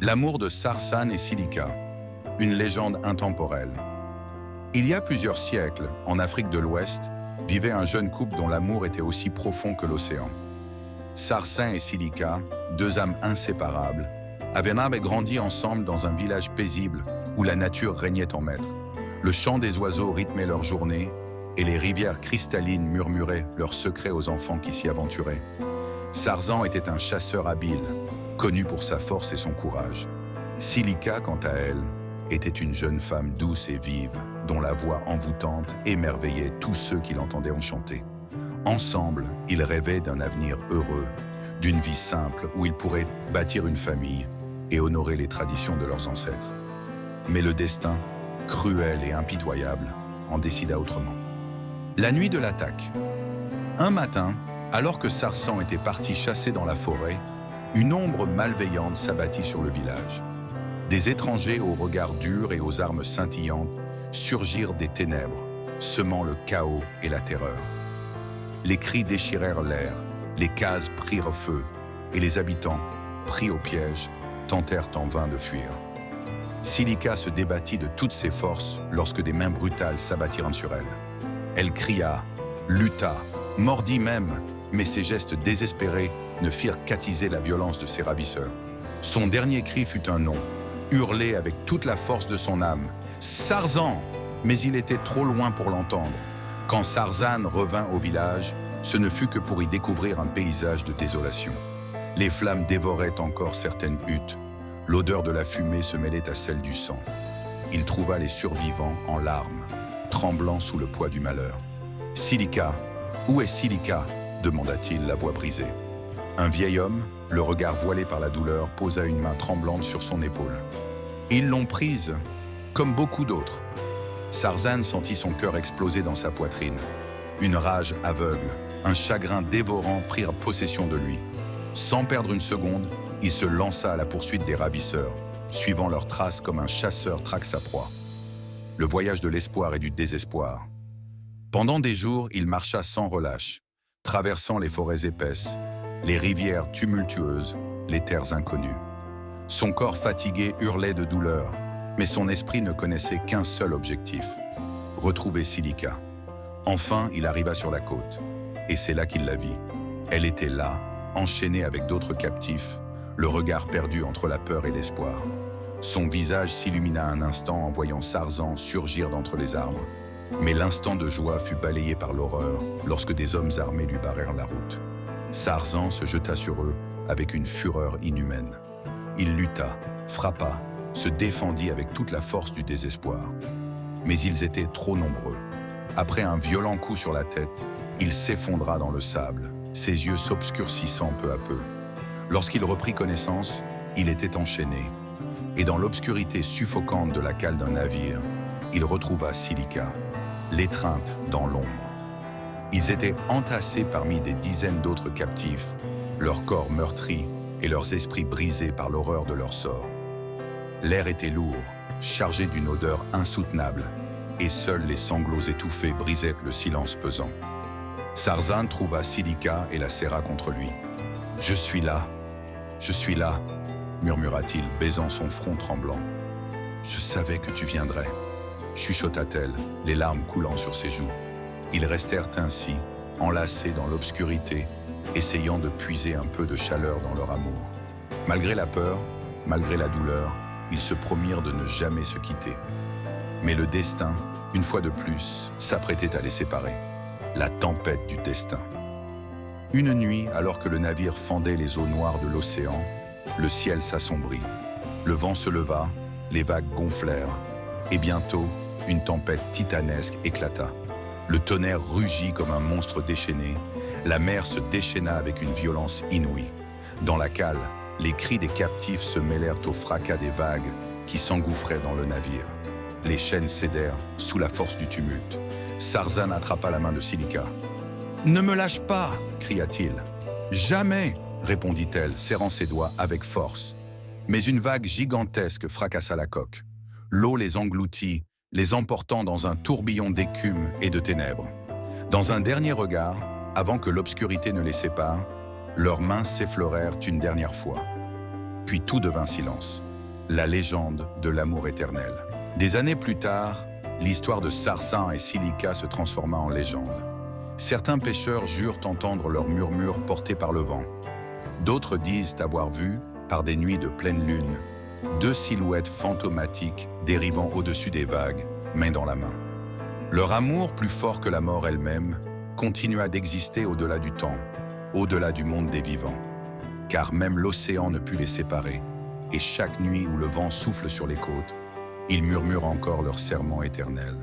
L'amour de Sarzan et Cilica, une légende intemporelle. Il y a plusieurs siècles, en Afrique de l'Ouest, vivait un jeune couple dont l'amour était aussi profond que l'océan. Sarzan et Cilica, deux âmes inséparables, avaient grandi ensemble dans un village paisible où la nature régnait en maître. Le chant des oiseaux rythmait leur journée et les rivières cristallines murmuraient leurs secrets aux enfants qui s'y aventuraient. Sarzan était un chasseur habile, connu pour sa force et son courage. Cilica, quant à elle, était une jeune femme douce et vive, dont la voix envoûtante émerveillait tous ceux qui l'entendaient en chanter. Ensemble, ils rêvaient d'un avenir heureux, d'une vie simple où ils pourraient bâtir une famille et honorer les traditions de leurs ancêtres. Mais le destin, cruel et impitoyable, en décida autrement. La nuit de l'attaque. Un matin, alors que Sarzan était parti chasser dans la forêt, une ombre malveillante s'abattit sur le village. Des étrangers aux regards durs et aux armes scintillantes surgirent des ténèbres, semant le chaos et la terreur. Les cris déchirèrent l'air, les cases prirent feu, et les habitants, pris au piège, tentèrent en vain de fuir. Cilica se débattit de toutes ses forces lorsque des mains brutales s'abattirent sur elle. Elle cria, lutta, mordit même, mais ses gestes désespérés ne firent qu'attiser la violence de ses ravisseurs. Son dernier cri fut un nom, hurlé avec toute la force de son âme. « Sarzan !» Mais il était trop loin pour l'entendre. Quand Sarzan revint au village, ce ne fut que pour y découvrir un paysage de désolation. Les flammes dévoraient encore certaines huttes. L'odeur de la fumée se mêlait à celle du sang. Il trouva les survivants en larmes, tremblant sous le poids du malheur. « Cilica, où est Cilica ?» demanda-t-il, la voix brisée. Un vieil homme, le regard voilé par la douleur, posa une main tremblante sur son épaule. Ils l'ont prise, comme beaucoup d'autres. Sarzan sentit son cœur exploser dans sa poitrine. Une rage aveugle, un chagrin dévorant prirent possession de lui. Sans perdre une seconde, il se lança à la poursuite des ravisseurs, suivant leurs traces comme un chasseur traque sa proie. Le voyage de l'espoir et du désespoir. Pendant des jours, il marcha sans relâche, traversant les forêts épaisses, les rivières tumultueuses, les terres inconnues. Son corps fatigué hurlait de douleur, mais son esprit ne connaissait qu'un seul objectif, retrouver Cilica. Enfin, il arriva sur la côte, et c'est là qu'il la vit. Elle était là, enchaînée avec d'autres captifs, le regard perdu entre la peur et l'espoir. Son visage s'illumina un instant en voyant Sarzan surgir d'entre les arbres, mais l'instant de joie fut balayé par l'horreur lorsque des hommes armés lui barrèrent la route. Sarzan se jeta sur eux avec une fureur inhumaine. Il lutta, frappa, se défendit avec toute la force du désespoir. Mais ils étaient trop nombreux. Après un violent coup sur la tête, il s'effondra dans le sable, ses yeux s'obscurcissant peu à peu. Lorsqu'il reprit connaissance, il était enchaîné. Et dans l'obscurité suffocante de la cale d'un navire, il retrouva Cilica, l'étreinte dans l'ombre. Ils étaient entassés parmi des dizaines d'autres captifs, leurs corps meurtris et leurs esprits brisés par l'horreur de leur sort. L'air était lourd, chargé d'une odeur insoutenable, et seuls les sanglots étouffés brisaient le silence pesant. Sarzan trouva Cilica et la serra contre lui. « Je suis là, murmura-t-il, baisant son front tremblant. « Je savais que tu viendrais, chuchota-t-elle, les larmes coulant sur ses joues. Ils restèrent ainsi, enlacés dans l'obscurité, essayant de puiser un peu de chaleur dans leur amour. Malgré la peur, malgré la douleur, ils se promirent de ne jamais se quitter. Mais le destin, une fois de plus, s'apprêtait à les séparer. La tempête du destin. Une nuit, alors que le navire fendait les eaux noires de l'océan, le ciel s'assombrit. Le vent se leva, les vagues gonflèrent, et bientôt, une tempête titanesque éclata. Le tonnerre rugit comme un monstre déchaîné, la mer se déchaîna avec une violence inouïe. Dans la cale, les cris des captifs se mêlèrent au fracas des vagues qui s'engouffraient dans le navire. Les chaînes cédèrent sous la force du tumulte. Sarzan attrapa la main de Cilica. « Ne me lâche pas !» cria-t-il. « Jamais !» répondit-elle, serrant ses doigts avec force. Mais une vague gigantesque fracassa la coque. L'eau les engloutit, les emportant dans un tourbillon d'écume et de ténèbres. Dans un dernier regard, avant que l'obscurité ne les sépare, leurs mains s'effleurèrent une dernière fois. Puis tout devint silence. La légende de l'amour éternel. Des années plus tard, l'histoire de Sarsin et Silica se transforma en légende. Certains pêcheurs jurent entendre leurs murmures portés par le vent. D'autres disent avoir vu, par des nuits de pleine lune, deux silhouettes fantomatiques dérivant au-dessus des vagues, main dans la main. Leur amour, plus fort que la mort elle-même, continua d'exister au-delà du temps, au-delà du monde des vivants. Car même l'océan ne put les séparer, et chaque nuit où le vent souffle sur les côtes, ils murmurent encore leur serment éternel.